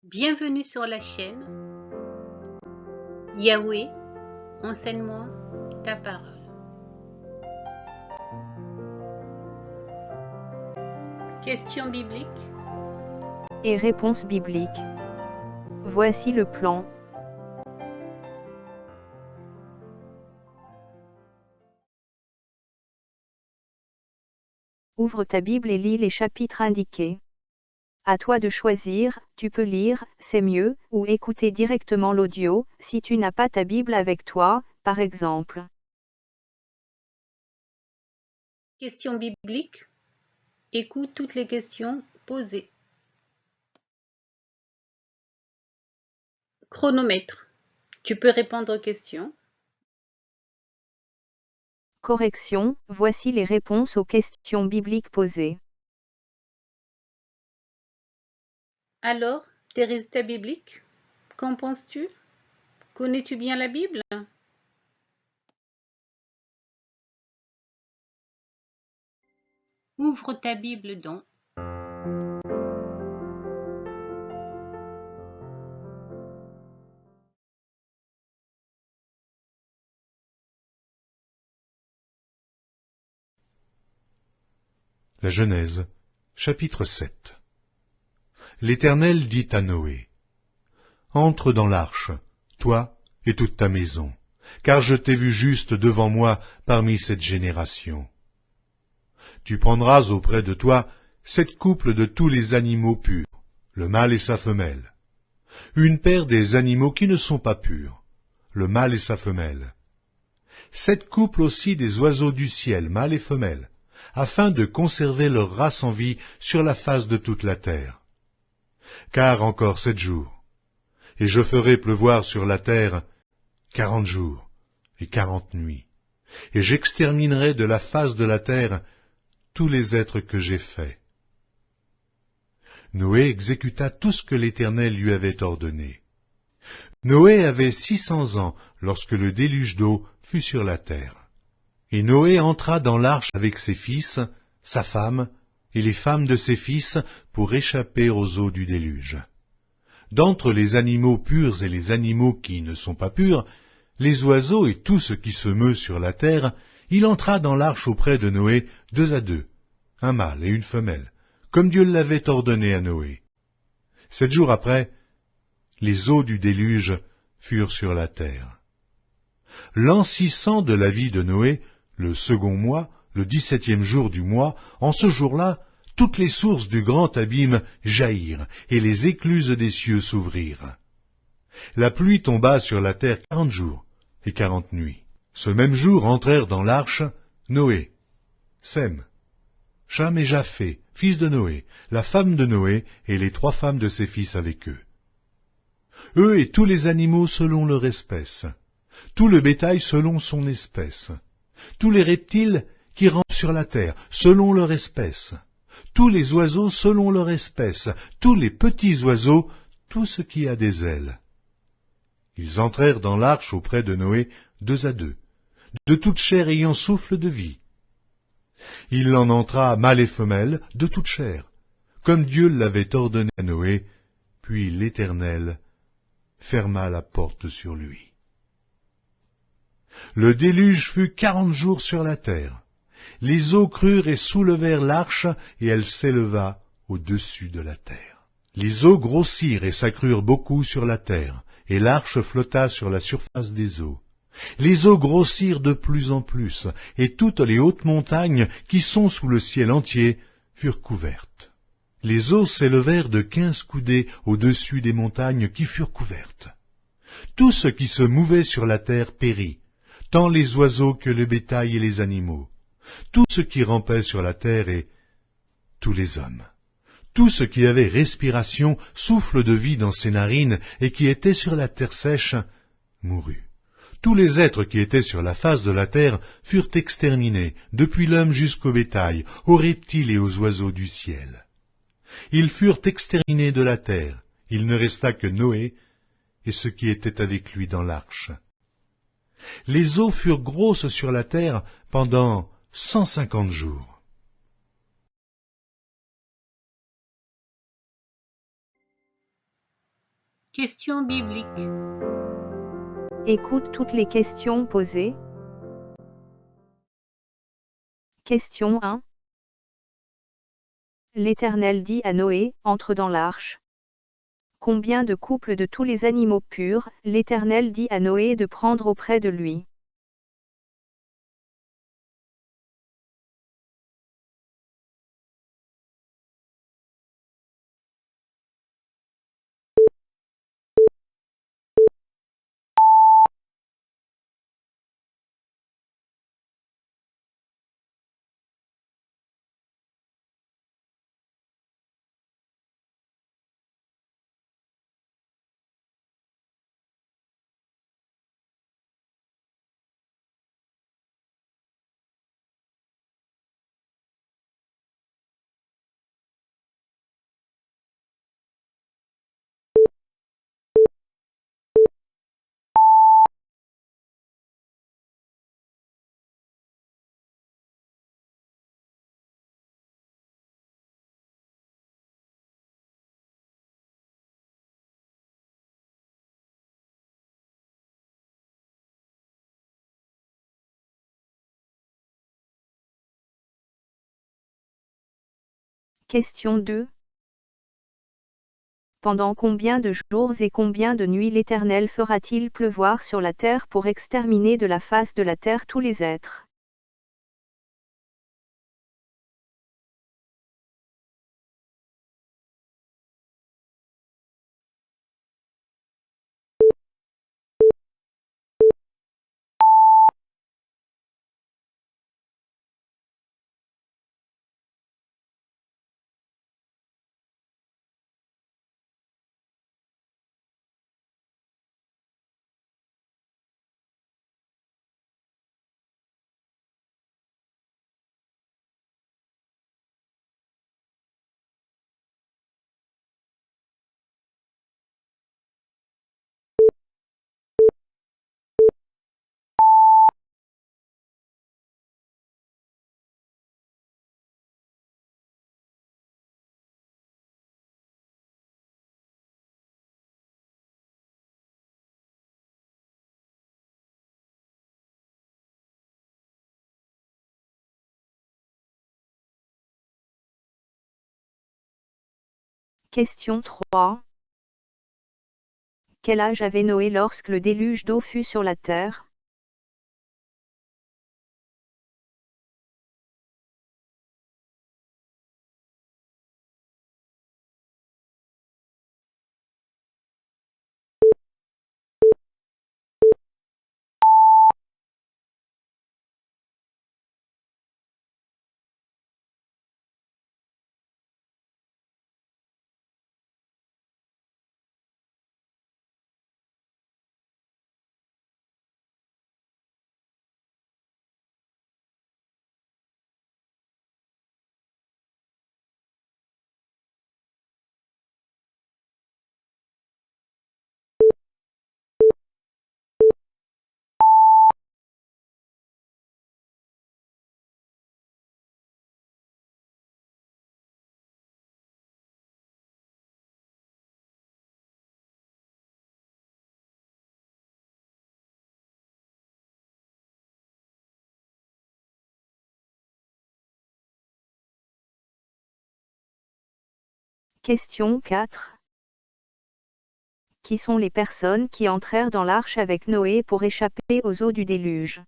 Bienvenue sur la chaîne Yahweh, enseigne-moi ta parole. Question biblique et réponses bibliques. Voici le plan. Ouvre ta Bible et lis les chapitres indiqués. À toi de choisir, tu peux lire, c'est mieux, ou écouter directement l'audio, si tu n'as pas ta Bible avec toi, par exemple. Question biblique. Écoute toutes les questions posées. Chronomètre. Tu peux répondre aux questions. Correction, voici les réponses aux questions bibliques posées. Alors, tes résultats bibliques, qu'en penses-tu? Connais-tu bien la Bible? Ouvre ta Bible donc. La Genèse, chapitre 7. L'Éternel dit à Noé, « Entre dans l'arche, toi et toute ta maison, car je t'ai vu juste devant moi parmi cette génération. Tu prendras auprès de toi 7 couples de tous les animaux purs, le mâle et sa femelle, une paire des animaux qui ne sont pas purs, le mâle et sa femelle, 7 couples aussi des oiseaux du ciel, mâle et femelle, afin de conserver leur race en vie sur la face de toute la terre. Car encore 7 jours, et je ferai pleuvoir sur la terre 40 jours et 40 nuits, et j'exterminerai de la face de la terre tous les êtres que j'ai faits. Noé exécuta tout ce que l'Éternel lui avait ordonné. Noé avait 600 ans lorsque le déluge d'eau fut sur la terre. Et Noé entra dans l'arche avec ses fils, sa femme, et les femmes de ses fils, pour échapper aux eaux du déluge. D'entre les animaux purs et les animaux qui ne sont pas purs, les oiseaux et tout ce qui se meut sur la terre, il entra dans l'arche auprès de Noé 2 à 2, un mâle et une femelle, comme Dieu l'avait ordonné à Noé. 7 jours après, les eaux du déluge furent sur la terre. L'an 600 de la vie de Noé, le second mois, le 17e jour du mois, en ce jour-là, toutes les sources du grand abîme jaillirent, et les écluses des cieux s'ouvrirent. La pluie tomba sur la terre 40 jours et 40 nuits. Ce même jour entrèrent dans l'arche Noé, Sem, Cham et Japheth, fils de Noé, la femme de Noé et les 3 femmes de ses fils avec eux. Eux et tous les animaux selon leur espèce, tout le bétail selon son espèce, tous les reptiles qui rampent sur la terre selon leur espèce, tous les oiseaux selon leur espèce, tous les petits oiseaux, tout ce qui a des ailes. Ils entrèrent dans l'arche auprès de Noé 2 à 2, de toute chair ayant souffle de vie. Il en entra mâle et femelle de toute chair, comme Dieu l'avait ordonné à Noé, puis l'Éternel ferma la porte sur lui. Le déluge fut 40 jours sur la terre. Les eaux crurent et soulevèrent l'arche, et elle s'éleva au-dessus de la terre. Les eaux grossirent et s'accrurent beaucoup sur la terre, et l'arche flotta sur la surface des eaux. Les eaux grossirent de plus en plus, et toutes les hautes montagnes qui sont sous le ciel entier furent couvertes. Les eaux s'élevèrent de 15 coudées au-dessus des montagnes qui furent couvertes. Tout ce qui se mouvait sur la terre périt, tant les oiseaux que le bétail et les animaux, tout ce qui rampait sur la terre et tous les hommes. Tout ce qui avait respiration, souffle de vie dans ses narines et qui était sur la terre sèche, mourut. Tous les êtres qui étaient sur la face de la terre furent exterminés, depuis l'homme jusqu'au bétail, aux reptiles et aux oiseaux du ciel. Ils furent exterminés de la terre, il ne resta que Noé et ceux qui étaient avec lui dans l'arche. Les eaux furent grosses sur la terre pendant 150 jours. Question biblique. Écoute toutes les questions posées. Question 1. L'Éternel dit à Noé, entre dans l'arche. Combien de couples de tous les animaux purs, l'Éternel dit à Noé de prendre auprès de lui? Question 2. Pendant combien de jours et combien de nuits l'Éternel fera-t-il pleuvoir sur la terre pour exterminer de la face de la terre tous les êtres? Question 3. Quel âge avait Noé lorsque le déluge d'eau fut sur la terre? Question 4. Qui sont les personnes qui entrèrent dans l'arche avec Noé pour échapper aux eaux du déluge?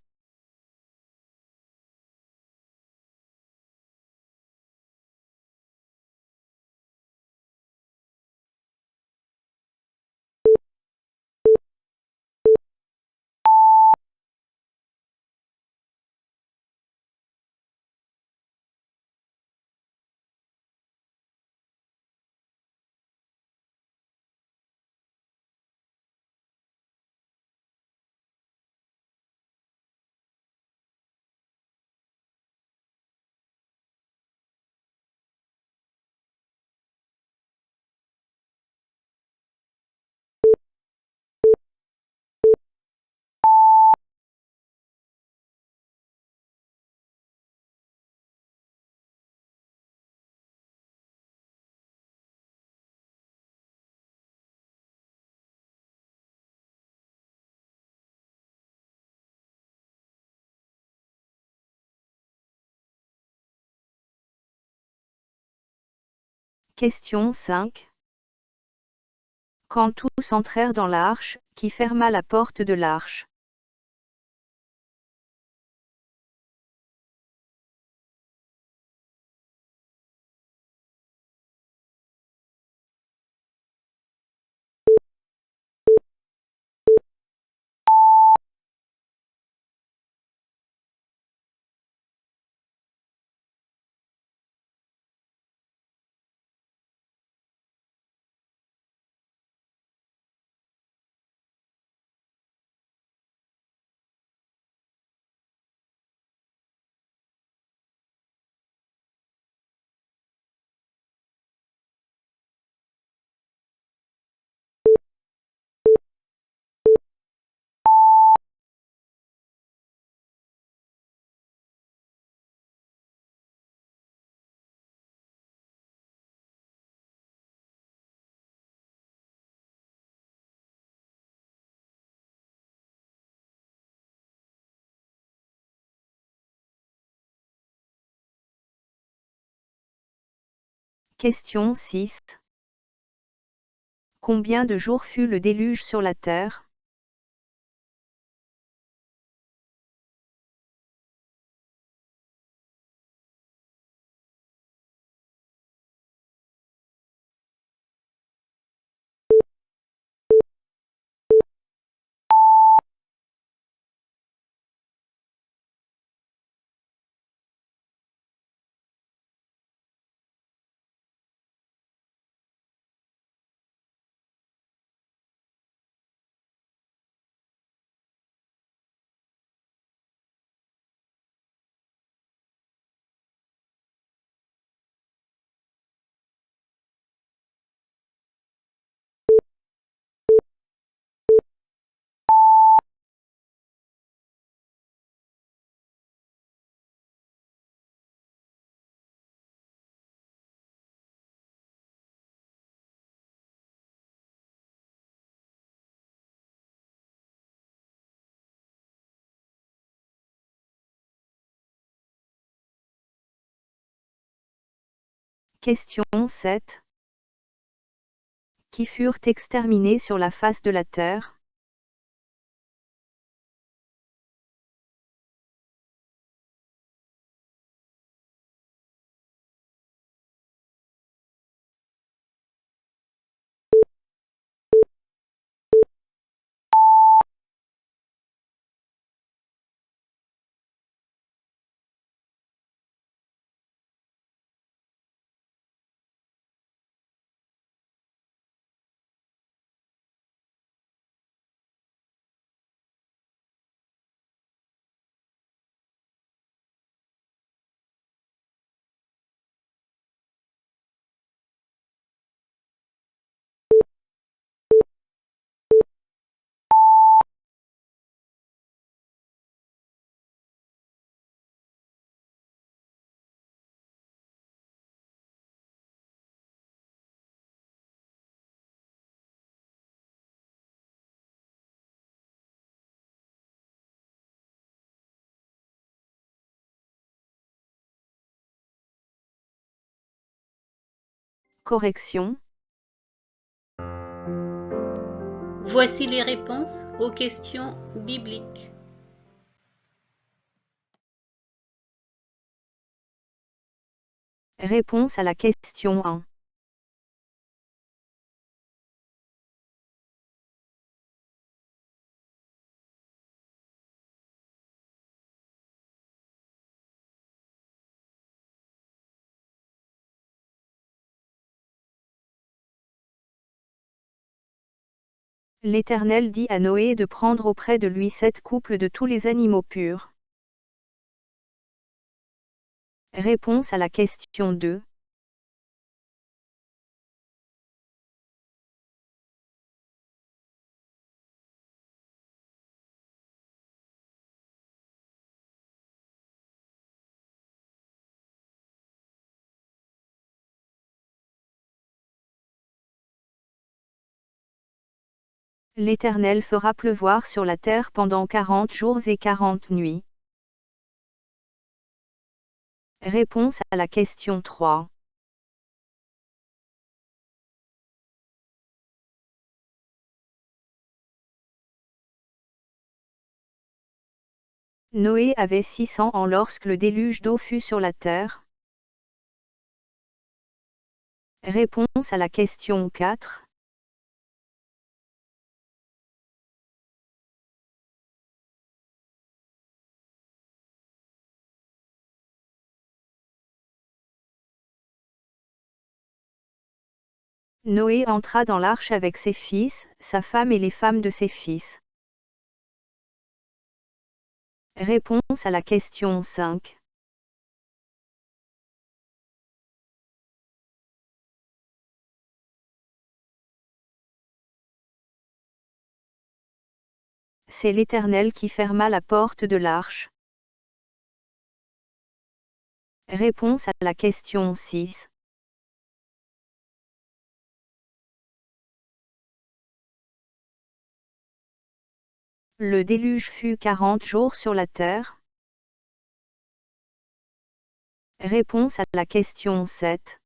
Question 5. Quand tous entrèrent dans l'arche, qui ferma la porte de l'arche? Question 6. Combien de jours fut le déluge sur la terre? Question 7. Qui furent exterminés sur la face de la terre? Correction. Voici les réponses aux questions bibliques. Réponse à la question 1. L'Éternel dit à Noé de prendre auprès de lui 7 couples de tous les animaux purs. Réponse à la question 2. L'Éternel fera pleuvoir sur la terre pendant 40 jours et 40 nuits. Réponse à la question 3. Noé avait 600 ans lorsque le déluge d'eau fut sur la terre. Réponse à la question 4. Noé entra dans l'arche avec ses fils, sa femme et les femmes de ses fils. Réponse à la question 5. C'est l'Éternel qui ferma la porte de l'arche. Réponse à la question 6. Le déluge fut 40 jours sur la terre. Réponse à la question 7.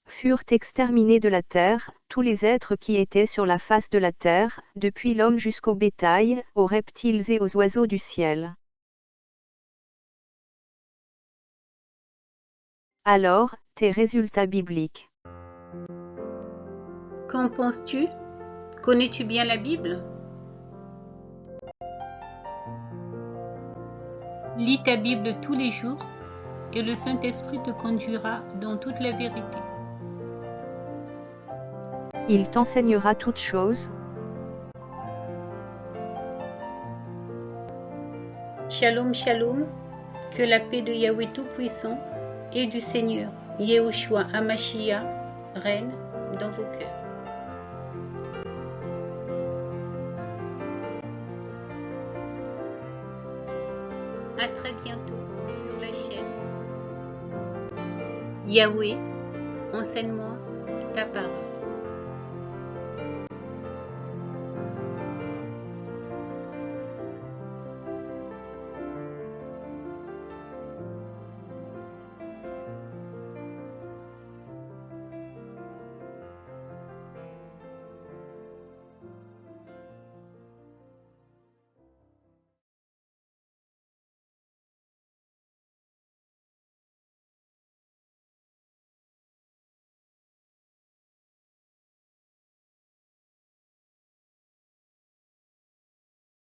Furent exterminés de la terre, tous les êtres qui étaient sur la face de la terre, depuis l'homme jusqu'au bétail, aux reptiles et aux oiseaux du ciel. Alors, tes résultats bibliques. Qu'en penses-tu? Connais-tu bien la Bible? Lis ta Bible tous les jours et le Saint-Esprit te conduira dans toute la vérité. Il t'enseignera toutes choses. Shalom, shalom, que la paix de Yahweh Tout-Puissant et du Seigneur Yehoshua Hamashiach règne dans vos cœurs. À très bientôt sur la chaîne Yahweh, enseigne-moi ta parole.